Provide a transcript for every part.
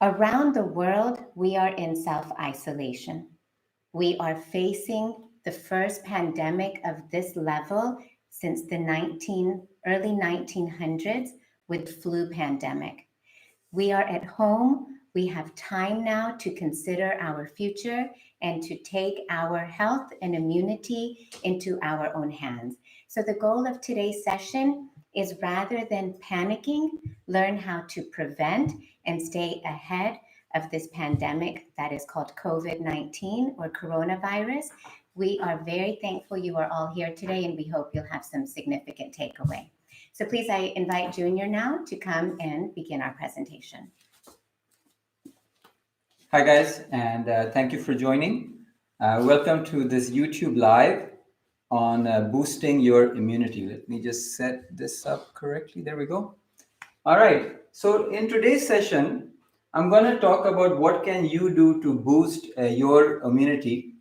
Around the world, we are in self-isolation. We are facing the first pandemic of this level since the early 1900s with flu pandemic. We are at home. We have time now to consider our future and to take our health and immunity into our own hands. So the goal of today's session is, rather than panicking, learn how to prevent and stay ahead of this pandemic that is called COVID-19 or coronavirus. We are very thankful you are all here today, and we hope you'll have some significant takeaway. So please, I invite Junior now to come and begin our presentation. Hi guys, and thank you for joining. Welcome to this YouTube Live on boosting your immunity. Let me just set this up correctly. There we go. All right. So in today's session, I'm going to talk about what can you do to boost your immunity,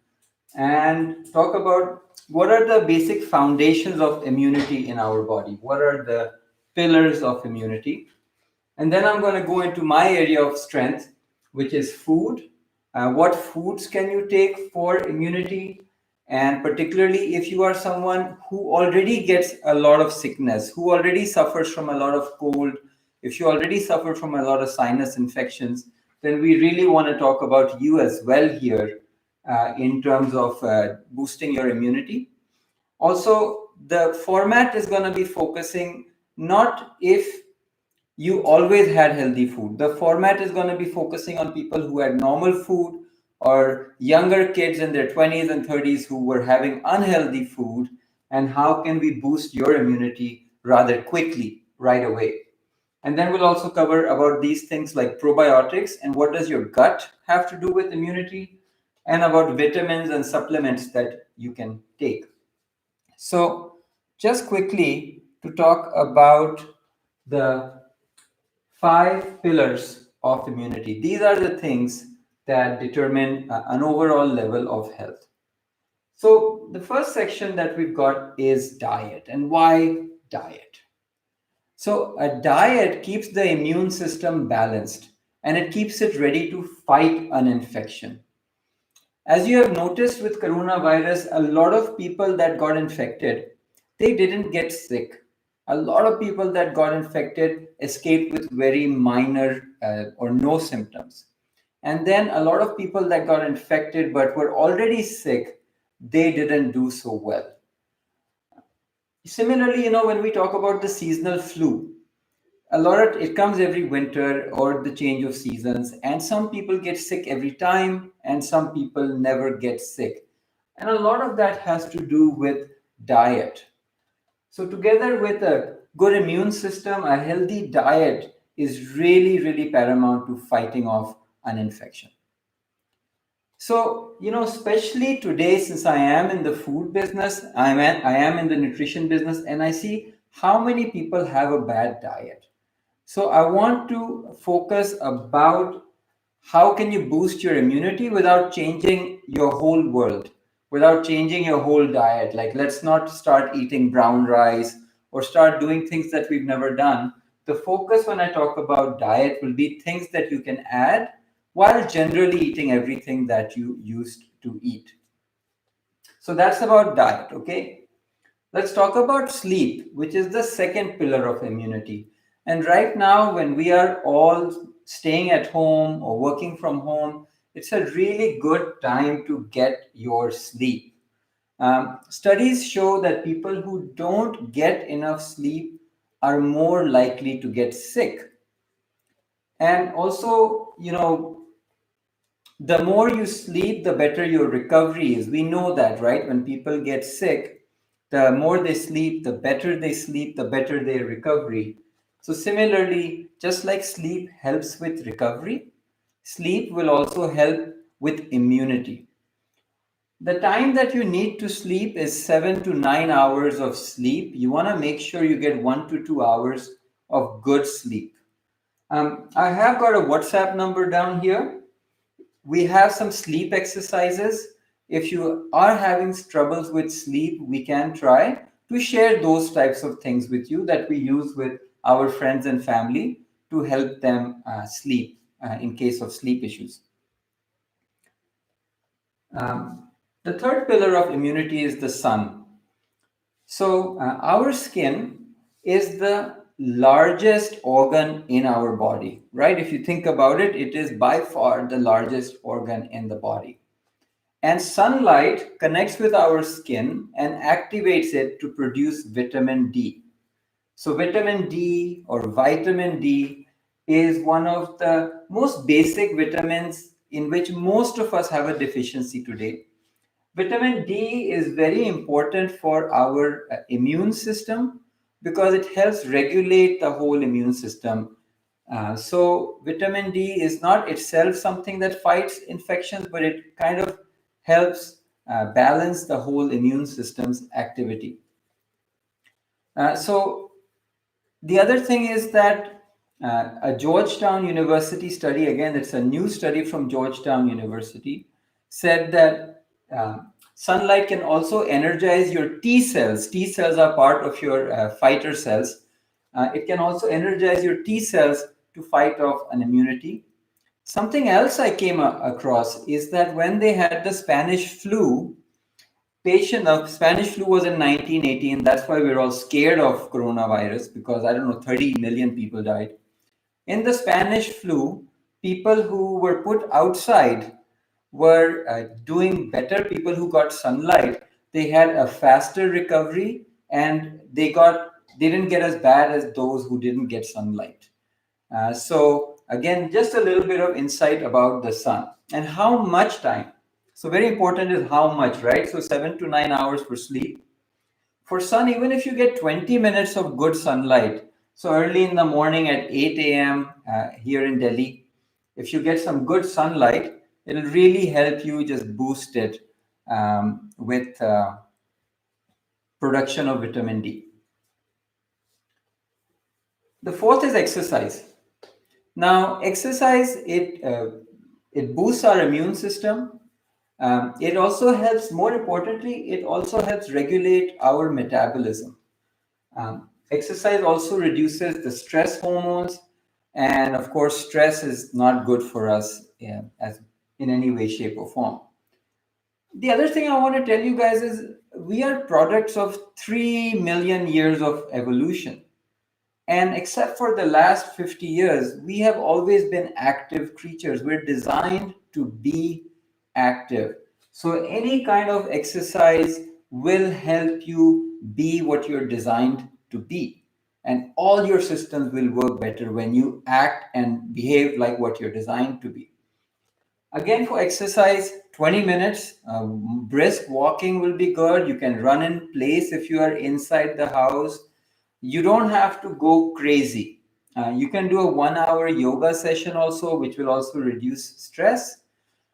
and talk about what are the basic foundations of immunity in our body. What are the pillars of immunity? And then I'm going to go into my area of strength, which is food. What foods can you take for immunity? And particularly if you are someone who already gets a lot of sickness, who already suffers from a lot of cold, if you already suffer from a lot of sinus infections, then we really want to talk about you as well here in terms of boosting your immunity. Also, the format is going to be focusing not if you always had healthy food. The format is going to be focusing on people who had normal food, or younger kids in their 20s and 30s who were having unhealthy food, and how can we boost your immunity rather quickly right away. And then we'll also cover about these things like probiotics and what does your gut have to do with immunity, and about vitamins and supplements that you can take. So just quickly to talk about the 5 pillars of immunity. These are the things that determine an overall level of health. So the first section that we've got is diet. And why diet? So a diet keeps the immune system balanced, and it keeps it ready to fight an infection. As you have noticed with coronavirus, a lot of people that got infected, they didn't get sick. A lot of people that got infected escaped with very minor or no symptoms. And then a lot of people that got infected but were already sick, they didn't do so well. Similarly, when we talk about the seasonal flu, it comes every winter or the change of seasons, and some people get sick every time and some people never get sick. And a lot of that has to do with diet. So together with a good immune system, a healthy diet is really, really paramount to fighting off an infection. So, especially today, since I am in the food business, I am in the nutrition business, and I see how many people have a bad diet. So I want to focus about how can you boost your immunity without changing your whole world, without changing your whole diet. Like, let's not start eating brown rice or start doing things that we've never done. The focus when I talk about diet will be things that you can add while generally eating everything that you used to eat. So that's about diet, okay? Let's talk about sleep, which is the second pillar of immunity. And right now, when we are all staying at home or working from home, it's a really good time to get your sleep. Studies show that people who don't get enough sleep are more likely to get sick. And also, the more you sleep, the better your recovery is. We know that, right? When people get sick, the more they sleep, the better they sleep, the better their recovery. So similarly, just like sleep helps with recovery, sleep will also help with immunity. The time that you need to sleep is 7 to 9 hours of sleep. You want to make sure you get 1 to 2 hours of good sleep. I have got a WhatsApp number down here. We have some sleep exercises. If you are having troubles with sleep, we can try to share those types of things with you that we use with our friends and family to help them sleep in case of sleep issues. The third pillar of immunity is the sun. So our skin is the largest organ in our body, right? If you think about it, it is by far the largest organ in the body. And sunlight connects with our skin and activates it to produce vitamin D. So vitamin D or vitamin D is one of the most basic vitamins in which most of us have a deficiency today. Vitamin D is very important for our immune system because it helps regulate the whole immune system. So vitamin D is not itself something that fights infections, but it kind of helps balance the whole immune system's activity. So the other thing is that a Georgetown University study, again, it's a new study from Georgetown University, said that sunlight can also energize your T cells. T cells are part of your fighter cells. It can also energize your T cells to fight off an immunity. Something else I came across is that when they had the Spanish flu, Spanish flu was in 1918. That's why we're all scared of coronavirus because I don't know, 30 million people died. In the Spanish flu, people who were put outside were doing better. People who got sunlight, they had a faster recovery and they didn't get as bad as those who didn't get sunlight. So again, just a little bit of insight about the sun and how much time. So very important is how much, right? So 7 to 9 hours for sleep. For sun, even if you get 20 minutes of good sunlight, so early in the morning at 8 a.m. Here in Delhi, if you get some good sunlight, it'll really help you just boost it with production of vitamin D. The fourth is exercise. Now, exercise, it boosts our immune system. It also helps, more importantly, it also helps regulate our metabolism. Exercise also reduces the stress hormones. And of course, stress is not good for us as in any way, shape, or form. The other thing I want to tell you guys is we are products of 3 million years of evolution. And except for the last 50 years, we have always been active creatures. We're designed to be active. So any kind of exercise will help you be what you're designed to be. And all your systems will work better when you act and behave like what you're designed to be. Again, for exercise, 20 minutes, brisk walking will be good. You can run in place if you are inside the house. You don't have to go crazy. You can do a 1 hour yoga session also, which will also reduce stress.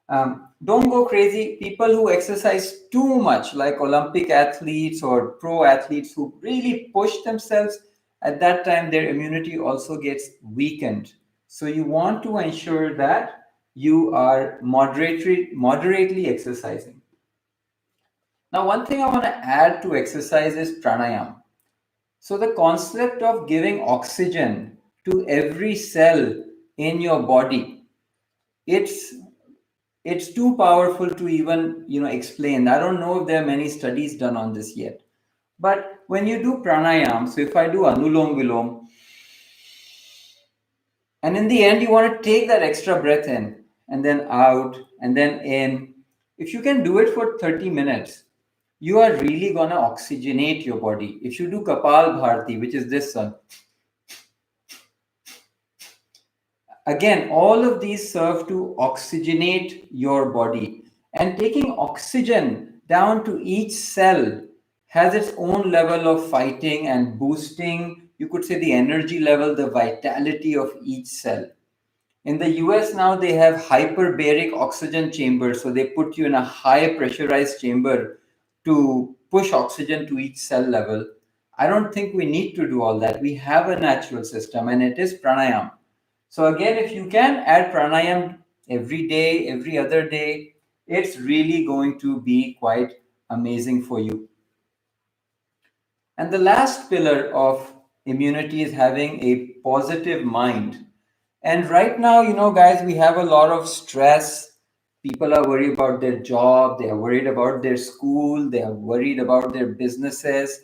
Don't go crazy. People who exercise too much, like Olympic athletes or pro athletes who really push themselves, at that time their immunity also gets weakened. So you want to ensure that you are moderately exercising. Now, one thing I want to add to exercise is pranayama. So the concept of giving oxygen to every cell in your body, it's too powerful to even explain. I don't know if there are many studies done on this yet. But when you do pranayama, so if I do anulom vilom, and in the end you want to take that extra breath in and then out and then in, if you can do it for 30 minutes, you are really going to oxygenate your body. If you do Kapal Bharti, which is this one, again, all of these serve to oxygenate your body. And taking oxygen down to each cell has its own level of fighting and boosting, you could say, the energy level, the vitality of each cell. In the US now, they have hyperbaric oxygen chambers. So they put you in a high pressurized chamber to push oxygen to each cell level. I don't think we need to do all that. We have a natural system, and it is pranayama. So again, if you can add pranayama every day, every other day, it's really going to be quite amazing for you. And the last pillar of immunity is having a positive mind. And right now, guys, we have a lot of stress. People are worried about their job, they are worried about their school, they are worried about their businesses.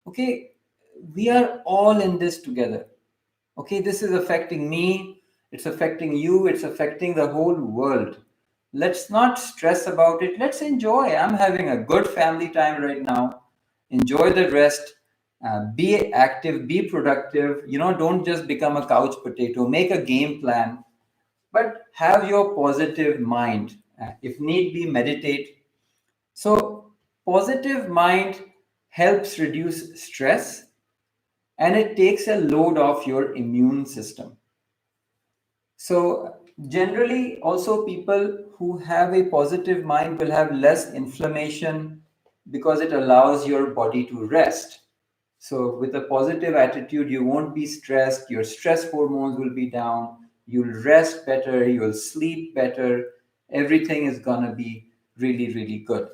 Okay, we are all in this together. Okay, this is affecting me, it's affecting you, it's affecting the whole world. Let's not stress about it. Let's enjoy. I'm having a good family time right now. Enjoy the rest. Be active, be productive. Don't just become a couch potato. Make a game plan, but have your positive mind. If need be, meditate. So, positive mind helps reduce stress and it takes a load off your immune system. So, generally, also people who have a positive mind will have less inflammation because it allows your body to rest. So, with a positive attitude, you won't be stressed, your stress hormones will be down, you'll rest better, you'll sleep better, everything is gonna be really, really good.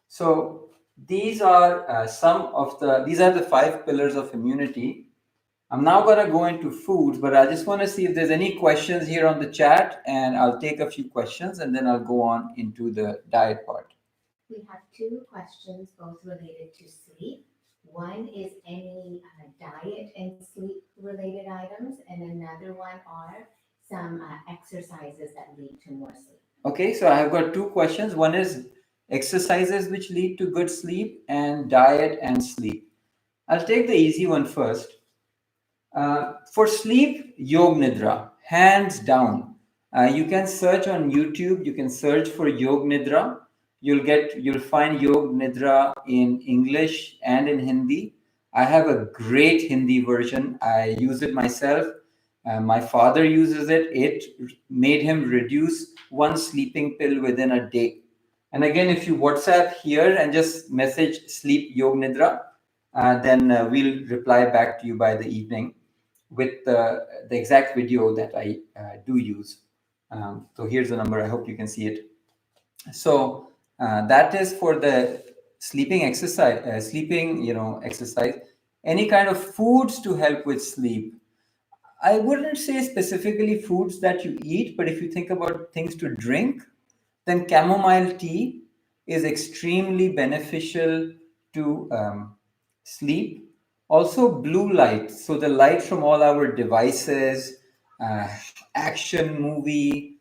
So, these are the 5 pillars of immunity. I'm now going to go into foods, but I just want to see if there's any questions here on the chat, and I'll take a few questions and then I'll go on into the diet part. We have two questions, both related to sleep. One is any diet and sleep related items, and another one are some exercises that lead to more sleep. Okay, so I have got 2 questions. One is exercises which lead to good sleep, and diet and sleep. I'll take the easy one first. For sleep, Yog Nidra, hands down. You can search on YouTube. You can search for Yog Nidra. You'll find Yog Nidra in English and in Hindi. I have a great Hindi version. I use it myself. My father uses it. It made him reduce one sleeping pill within a day. And again, if you WhatsApp here and just message sleep Yog Nidra, then we'll reply back to you by the evening with the exact video that I do use. So here's the number. I hope you can see it. So that is for the sleeping exercise. Exercise. Any kind of foods to help with sleep. I wouldn't say specifically foods that you eat, but if you think about things to drink, then chamomile tea is extremely beneficial to sleep. Also, blue light, so the light from all our devices, uh, action movie,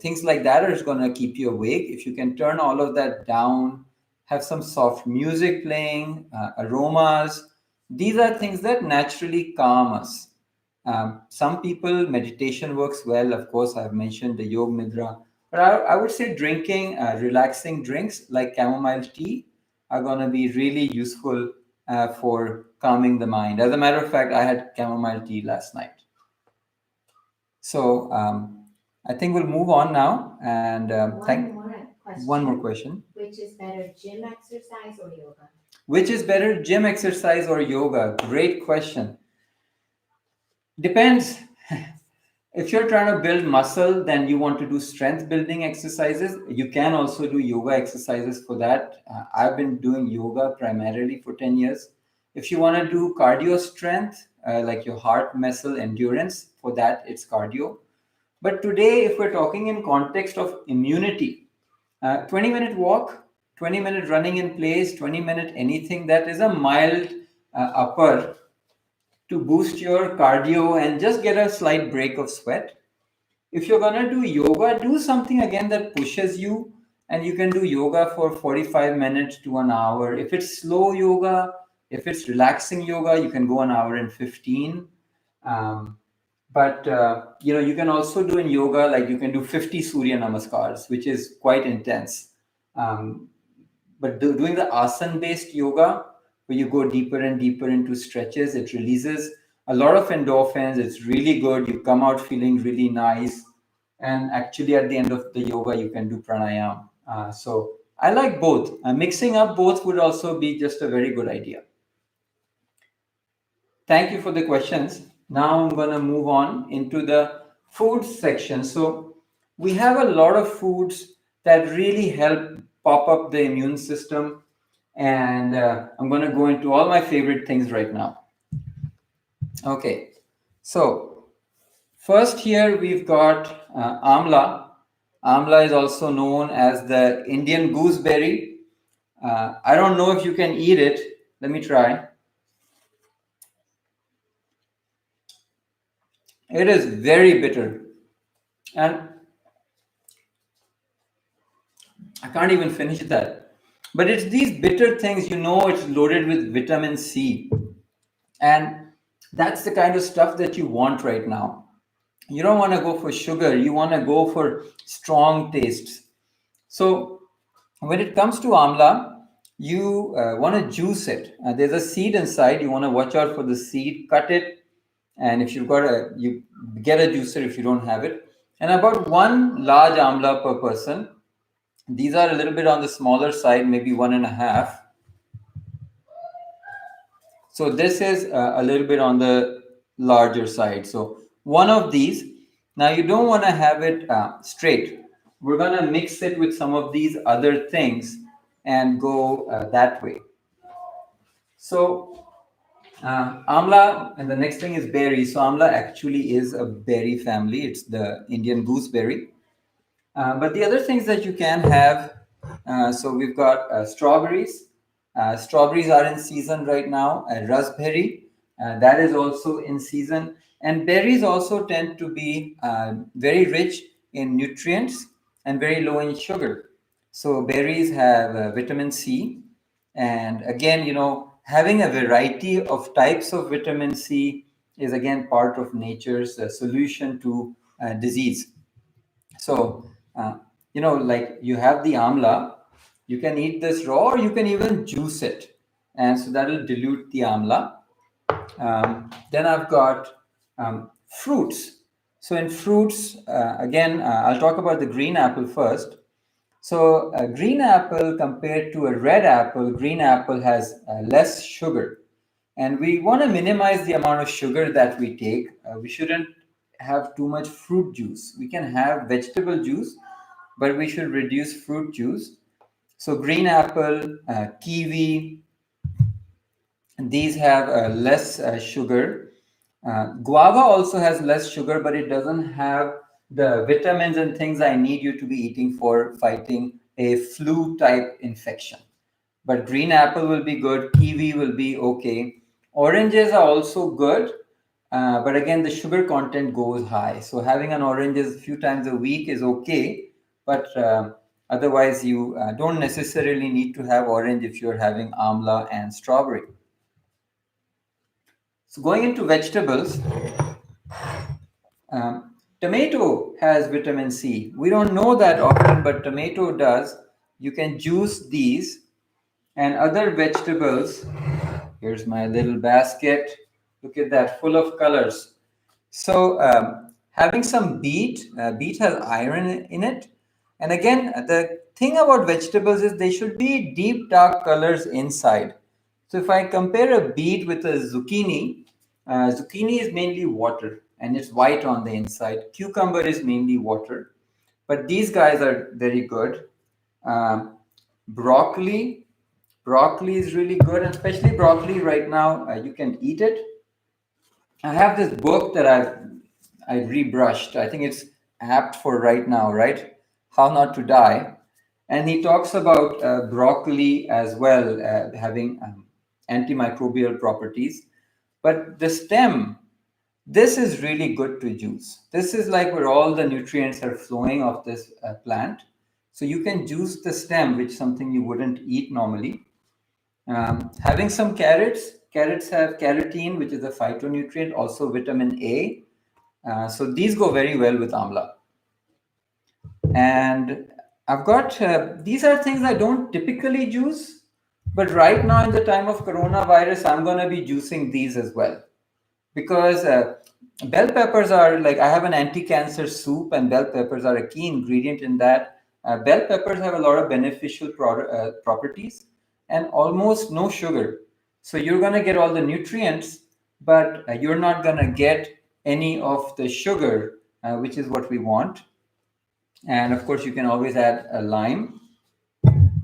things like that is going to keep you awake. If you can turn all of that down, have some soft music playing, aromas, these are things that naturally calm us. Some people, meditation works well. Of course, I've mentioned the Yog Nidra. But I would say drinking relaxing drinks like chamomile tea are going to be really useful for calming the mind. As a matter of fact, I had chamomile tea last night. So I think we'll move on now. And one more question. Which is better, gym exercise or yoga? Which is better, gym exercise or yoga? Great question. Depends. If you're trying to build muscle, then you want to do strength building exercises. You can also do yoga exercises for that. I've been doing yoga primarily for 10 years. If you want to do cardio strength, like your heart muscle endurance, for that it's cardio. But today, if we're talking in context of immunity, 20-minute walk, 20-minute running in place, 20-minute anything that is a mild upper to boost your cardio and just get a slight break of sweat. If you're gonna do yoga, do something again that pushes you, and you can do yoga for 45 minutes to an hour. If it's slow yoga, if it's relaxing yoga, you can go an hour and 15. But you can also do in yoga, like you can do 50 Surya Namaskars, which is quite intense. But doing the asana based yoga, where you go deeper and deeper into stretches, it releases a lot of endorphins. It's really good. You come out feeling really nice. And actually, at the end of the yoga, you can do pranayama. So I like both. Mixing up both would also be just a very good idea. Thank you for the questions. Now I'm going to move on into the food section. So we have a lot of foods that really help pop up the immune system. And I'm going to go into all my favorite things right now. Okay. So First, here we've got amla. Amla is also known as the Indian gooseberry. I don't know if you can eat it. Let me try. It is very bitter, and I can't even finish that. But it's these bitter things, it's loaded with vitamin C. And that's the kind of stuff that you want right now. You don't want to go for sugar, you want to go for strong tastes. So when it comes to amla, you want to juice it. There's a seed inside. You want to watch out for the seed, cut it, and if you get a juicer if you don't have it. And about one large amla per person. These are a little bit on the smaller side, maybe 1.5. So this is a little bit on the larger side. So one of these. Now you don't want to have it straight. We're going to mix it with some of these other things and go that way. So amla, and the next thing is berry. So amla actually is a berry family. It's the Indian gooseberry. But the other things that you can have, so we've got strawberries. Strawberries are in season right now. Raspberry, that is also in season. And berries also tend to be very rich in nutrients and very low in sugar. So berries have vitamin C. And again, having a variety of types of vitamin C is again part of nature's solution to disease. So, like you have the amla, you can eat this raw or you can even juice it. And so that'll dilute the amla. Then I've got fruits. So in fruits, again, I'll talk about the green apple first. So a green apple compared to a red apple, green apple has less sugar. And we want to minimize the amount of sugar that we take. We shouldn't have too much fruit juice. We can have vegetable juice, but we should reduce fruit juice. So green apple, kiwi, these have less sugar. Guava also has less sugar, but it doesn't have the vitamins and things I need you to be eating for fighting a flu type infection. But green apple will be good, kiwi will be okay. Oranges are also good, but again, the sugar content goes high. So having an oranges a few times a week is okay, but otherwise you don't necessarily need to have orange if you're having amla and strawberry. So going into vegetables, tomato has vitamin C. We don't know that often, but tomato does. You can juice these and other vegetables. Here's my little basket. Look at that, full of colors. So having some beet, beet has iron in it. And again, the thing about vegetables is they should be deep dark colors inside. So if I compare a beet with a zucchini, zucchini is mainly water and it's white on the inside. Cucumber is mainly water. But these guys are very good. Broccoli is really good, and especially broccoli right now, you can eat it. I have this book that I rebrushed. I think it's apt for right now, right? How Not to Die. And he talks about broccoli as well, having antimicrobial properties. But the stem, this is really good to juice. This is like where all the nutrients are flowing off this plant. So you can juice the stem, which is something you wouldn't eat normally. Having some carrots. Carrots have carotene, which is a phytonutrient, also vitamin A. So these go very well with amla. And I've got, these are things I don't typically juice, but right now in the time of coronavirus, I'm going to be juicing these as well. Because bell peppers are like, I have an anti-cancer soup and bell peppers are a key ingredient in that. Bell peppers have a lot of beneficial properties and almost no sugar. So you're going to get all the nutrients, but you're not going to get any of the sugar, which is what we want. And of course, you can always add a lime.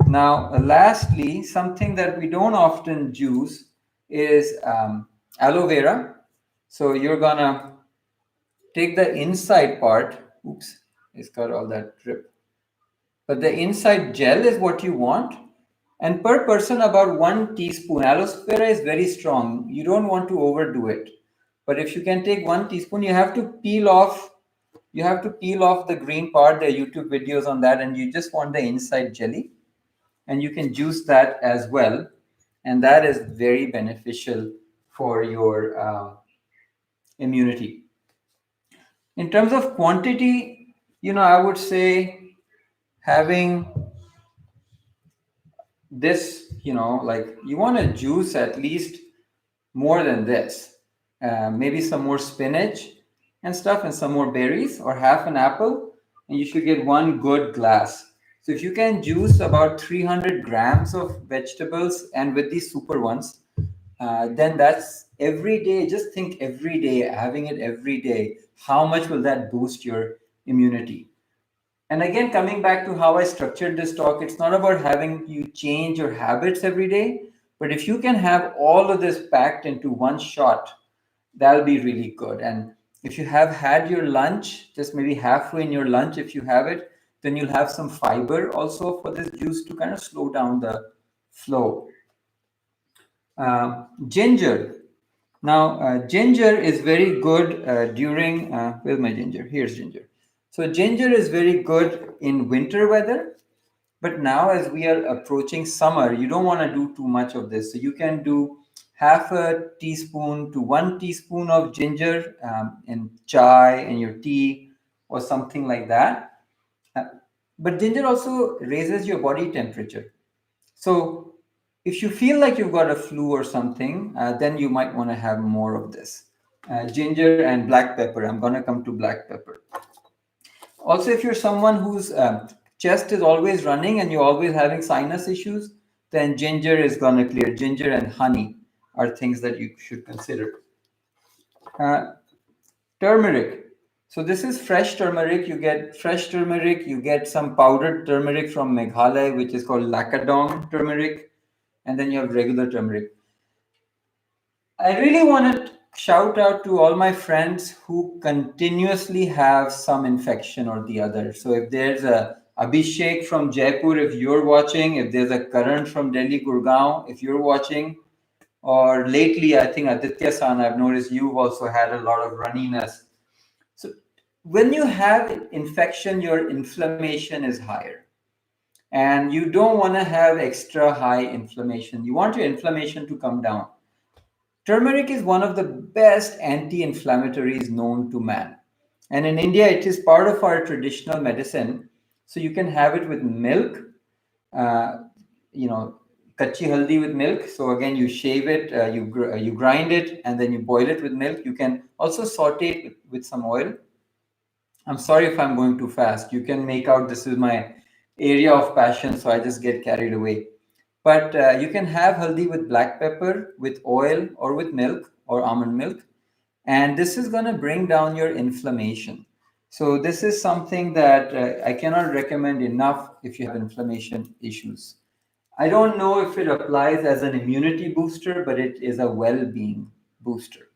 Now, lastly, something that we don't often juice is aloe vera. So you're gonna take the inside part. Oops, it's got all that drip. But the inside gel is what you want. And per person, about 1 teaspoon. Aloe vera is very strong. You don't want to overdo it. But if you can take 1 teaspoon, you have to peel off. You have to peel off the green part. There are YouTube videos on that, and you just want the inside jelly. And you can juice that as well. And that is very beneficial for your immunity. In terms of quantity, I would say having this, like you want to juice at least more than this. Maybe some more spinach and stuff, and some more berries, or half an apple, and you should get 1 good glass. So if you can juice about 300 grams of vegetables, and with these super ones, then that's every day. Just think every day, having it every day, how much will that boost your immunity? And again, coming back to how I structured this talk, it's not about having you change your habits every day, but if you can have all of this packed into one shot, that'll be really good. And if you have had your lunch, just maybe halfway in your lunch, if you have it, then you'll have some fiber also for this juice to kind of slow down the flow. Ginger. Now, ginger is very good during, where's my ginger? Here's ginger. So ginger is very good in winter weather, but now as we are approaching summer, you don't want to do too much of this. So you can do half a teaspoon to 1 teaspoon of ginger in chai, in your tea, or something like that. Uh, but ginger also raises your body temperature. So if you feel like you've got a flu or something, then you might want to have more of this. Ginger and black pepper. I'm going to come to black pepper. Also, if you're someone whose chest is always running and you're always having sinus issues, then ginger is going to clear. Ginger and honey are things that you should consider. Turmeric. So this is fresh turmeric. You get fresh turmeric. You get some powdered turmeric from Meghalaya, which is called Lakadong turmeric. And then you have regular turmeric. I really want to shout out to all my friends who continuously have some infection or the other. So if there's a Abhishek from Jaipur, if you're watching, if there's a Karan from Delhi, Gurgaon, if you're watching, or lately, I think Aditya-san, I've noticed you've also had a lot of runniness. So when you have infection, your inflammation is higher. And you don't want to have extra high inflammation. You want your inflammation to come down. Turmeric is one of the best anti-inflammatories known to man. And in India, it is part of our traditional medicine. So you can have it with milk, kachi haldi with milk. So again, you shave it, you grind it, and then you boil it with milk. You can also saute it with some oil. I'm sorry if I'm going too fast. You can make out this is my area of passion, so I just get carried away. But you can have haldi with black pepper, with oil, or with milk, or almond milk. And this is going to bring down your inflammation. So this is something that I cannot recommend enough if you have inflammation issues. I don't know if it applies as an immunity booster, but it is a well-being booster.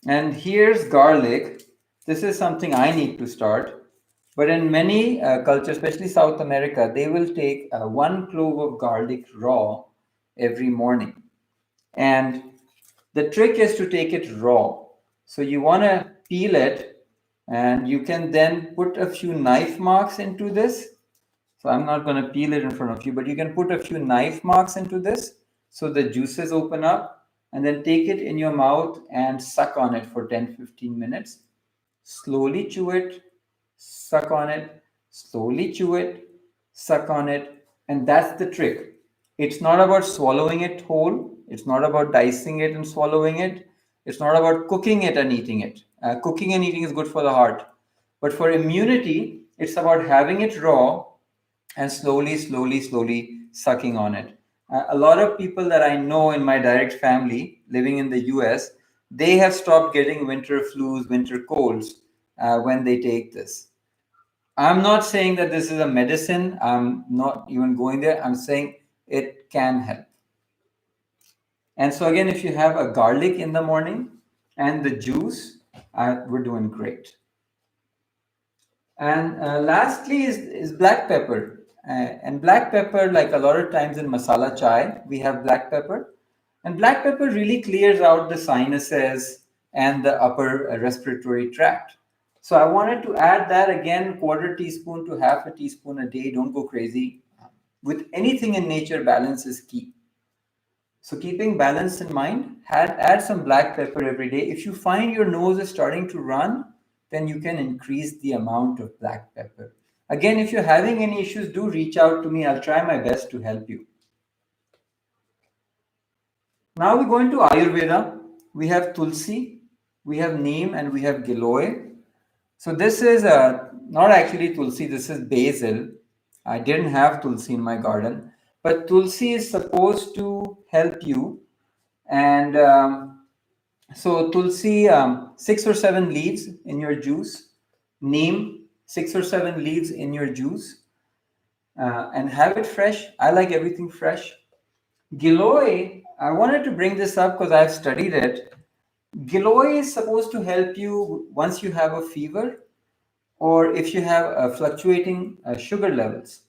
And here's garlic. This is something I need to start. But in many cultures, especially South America, they will take 1 clove of garlic raw every morning. And the trick is to take it raw. So you want to peel it, and you can then put a few knife marks into this. So I'm not going to peel it in front of you, but you can put a few knife marks into this so the juices open up, and then take it in your mouth and suck on it for 10-15 minutes. Slowly chew it, suck on it, slowly chew it, suck on it. And that's the trick. It's not about swallowing it whole. It's not about dicing it and swallowing it. It's not about cooking it and eating it. Cooking and eating is good for the heart. But for immunity, it's about having it raw and slowly, slowly, slowly sucking on it. A lot of people that I know in my direct family living in the US, they have stopped getting winter flus, winter colds when they take this. I'm not saying that this is a medicine. I'm not even going there. I'm saying it can help. And so again, if you have a garlic in the morning and the juice, We're doing great. And lastly is black pepper. And black pepper, like a lot of times in masala chai, we have black pepper. And black pepper really clears out the sinuses and the upper respiratory tract. So I wanted to add that again, quarter teaspoon to half a teaspoon a day. Don't go crazy. With anything in nature, balance is key. So keeping balance in mind, add some black pepper every day. If you find your nose is starting to run, then you can increase the amount of black pepper. Again, if you're having any issues, do reach out to me. I'll try my best to help you. Now we go into Ayurveda. We have Tulsi, we have Neem, and we have Giloy. So this is not actually Tulsi, this is basil. I didn't have Tulsi in my garden, but Tulsi is supposed to help you. And so Tulsi, 6 or 7 leaves in your juice. Neem, 6 or 7 leaves in your juice. And have it fresh. I like everything fresh. Giloy, I wanted to bring this up because I've studied it. Giloy is supposed to help you once you have a fever or if you have fluctuating sugar levels.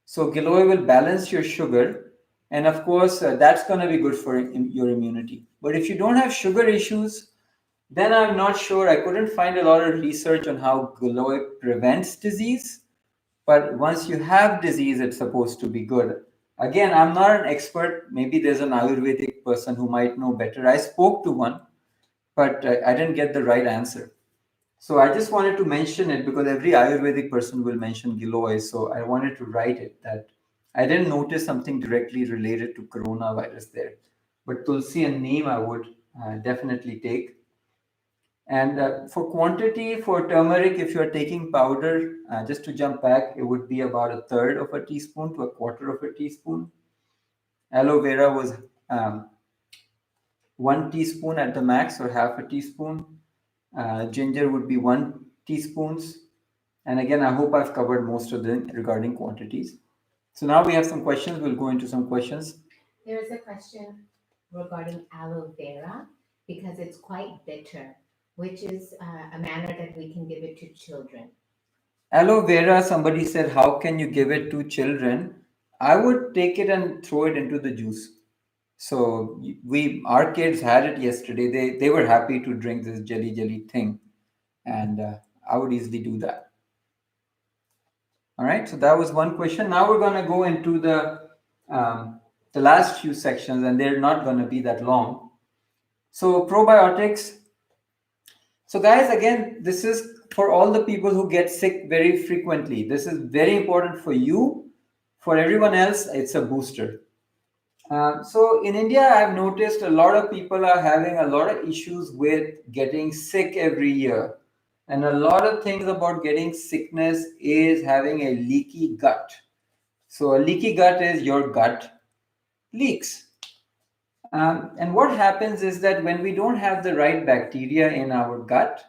So Giloy will balance your sugar, and of course that's going to be good for your immunity. But if you don't have sugar issues, then I'm not sure. I couldn't find a lot of research on how Giloy prevents disease. But once you have disease, it's supposed to be good. Again, I'm not an expert. Maybe there's an Ayurvedic person who might know better. I spoke to one, but I didn't get the right answer. So I just wanted to mention it because every Ayurvedic person will mention Giloy. So I wanted to write it that I didn't notice something directly related to coronavirus there. But Tulsi and Neem I would definitely take. And for quantity, for turmeric, if you're taking powder, just to jump back, it would be about a third of a teaspoon to a quarter of a teaspoon. Aloe vera was 1 teaspoon at the max or half a teaspoon. Ginger would be 1 teaspoons. And again, I hope I've covered most of them regarding quantities. So now we have some questions. We'll go into some questions. There is a question regarding aloe vera because it's quite bitter, which is a manner that we can give it to children. Aloe vera, somebody said, how can you give it to children? I would take it and throw it into the juice. So our kids had it yesterday. They were happy to drink this jelly thing, and I would easily do that. All right. So that was one question. Now we're going to go into the last few sections, and they're not going to be that long. So probiotics. So guys, again, this is for all the people who get sick very frequently. This is very important for you. For everyone else, it's a booster. So in India, I've noticed a lot of people are having a lot of issues with getting sick every year. And a lot of things about getting sickness is having a leaky gut. So a leaky gut is your gut leaks. And what happens is that when we don't have the right bacteria in our gut,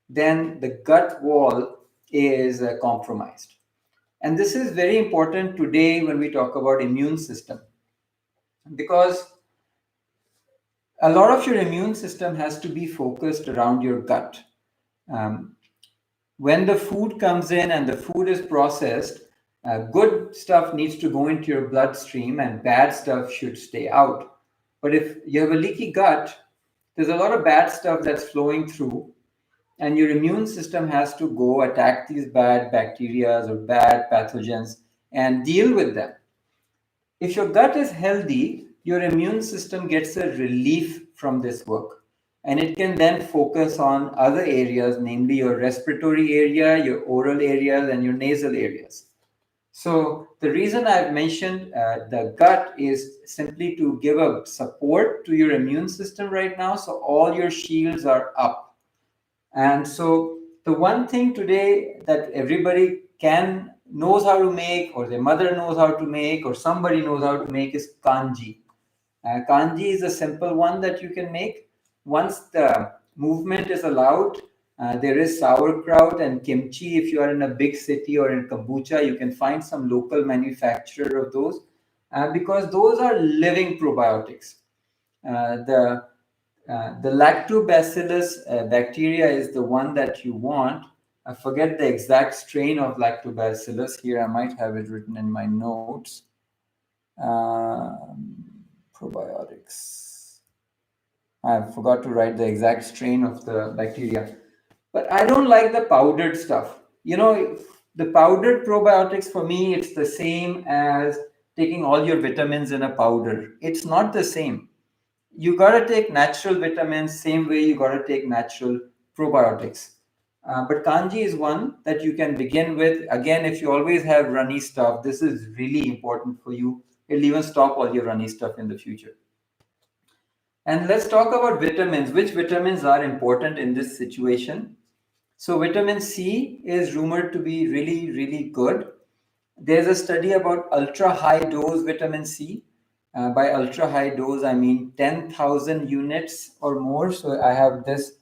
then the gut wall is compromised. And this is very important today when we talk about immune system, because a lot of your immune system has to be focused around your gut. When the food comes in and the food is processed, good stuff needs to go into your bloodstream and bad stuff should stay out. But if you have a leaky gut, there's a lot of bad stuff that's flowing through, and your immune system has to go attack these bad bacteria or bad pathogens and deal with them. If your gut is healthy, your immune system gets a relief from this work, and it can then focus on other areas, namely your respiratory area, your oral areas, and your nasal areas. So the reason I've mentioned the gut is simply to give a support to your immune system right now, so all your shields are up. And so the one thing today that everybody knows how to make, or their mother knows how to make, or somebody knows how to make, is kanji. Kanji is a simple one that you can make. Once the movement is allowed, there is sauerkraut and kimchi. If you are in a big city or in kombucha, you can find some local manufacturer of those, because those are living probiotics. The lactobacillus bacteria is the one that you want. I forget the exact strain of lactobacillus. Here, I might have it written in my notes. Probiotics. I forgot to write the exact strain of the bacteria. But I don't like the powdered stuff. You know, the powdered probiotics for me, it's the same as taking all your vitamins in a powder. It's not the same. You got to take natural vitamins same way you got to take natural probiotics. But kanji is one that you can begin with. Again, if you always have runny stuff, this is really important for you. It'll even stop all your runny stuff in the future. And let's talk about vitamins. Which vitamins are important in this situation? So vitamin C is rumored to be really, really good. There's a study about ultra high dose vitamin C. By ultra high dose, I mean 10,000 units or more. So I have this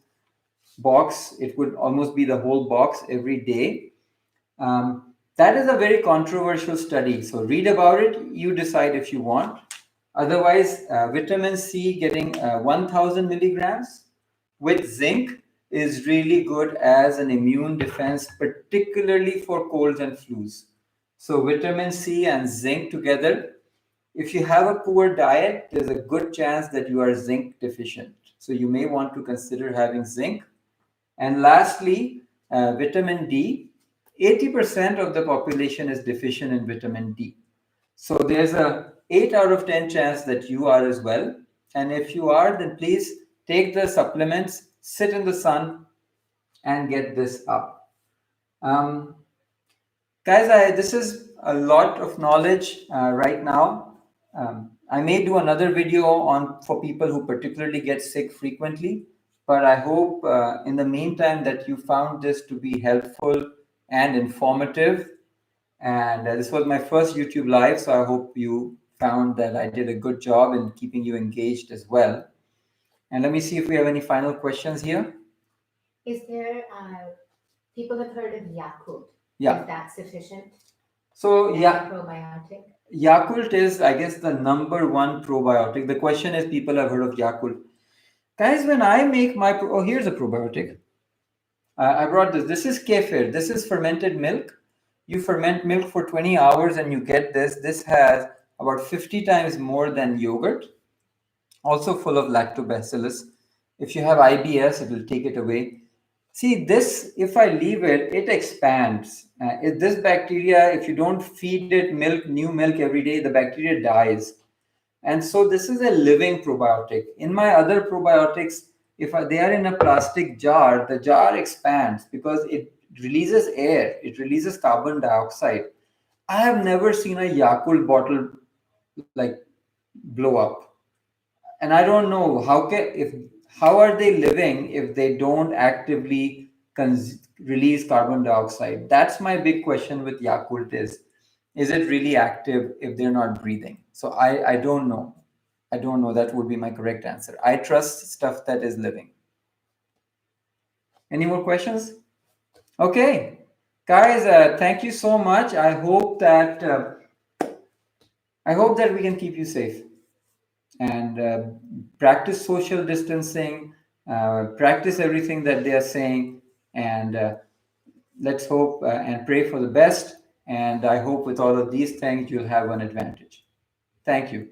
box. It would almost be the whole box every day. That is a very controversial study. So read about it. You decide if you want. Otherwise, vitamin C getting 1000 milligrams with zinc is really good as an immune defense, particularly for colds and flus. So, vitamin C and zinc together. If you have a poor diet, there's a good chance that you are zinc deficient. So, you may want to consider having zinc. And lastly, vitamin D. 80% of the population is deficient in vitamin D. So there's a 8 out of 10 chance that you are as well. And if you are, then please take the supplements, sit in the sun, and get this up. Um, Guys, this is a lot of knowledge right now. I may do another video on for people who particularly get sick frequently, but I hope in the meantime that you found this to be helpful and informative. And this was my first YouTube live, so I hope you found that I did a good job in keeping you engaged as well. And let me see if we have any final questions here. Is there, people have heard of Yakult? Yeah. Is that sufficient? So, yeah. Probiotic? Yakult is, I guess, the number one probiotic. The question is, people have heard of Yakult. Guys, when I make my, oh, here's a probiotic. I brought this. This is kefir. This is fermented milk. You ferment milk for 20 hours and you get this. This has about 50 times more than yogurt. Also full of lactobacillus. If you have IBS, it will take it away. See, this, if I leave it, it expands. This bacteria, if you don't feed it milk, new milk every day, the bacteria dies. And so this is a living probiotic. In my other probiotics, if they are in a plastic jar, the jar expands because it releases air, it releases carbon dioxide. I have never seen a Yakult bottle like blow up. And I don't know how are they living if they don't actively release carbon dioxide. That's my big question with Yakult is it really active if they're not breathing? So I don't know. I don't know. That would be my correct answer. I trust stuff that is living. Any more questions? Okay, guys, thank you so much. I hope that we can keep you safe and practice social distancing, practice everything that they are saying, and let's hope and pray for the best. And I hope with all of these things, you'll have an advantage. Thank you.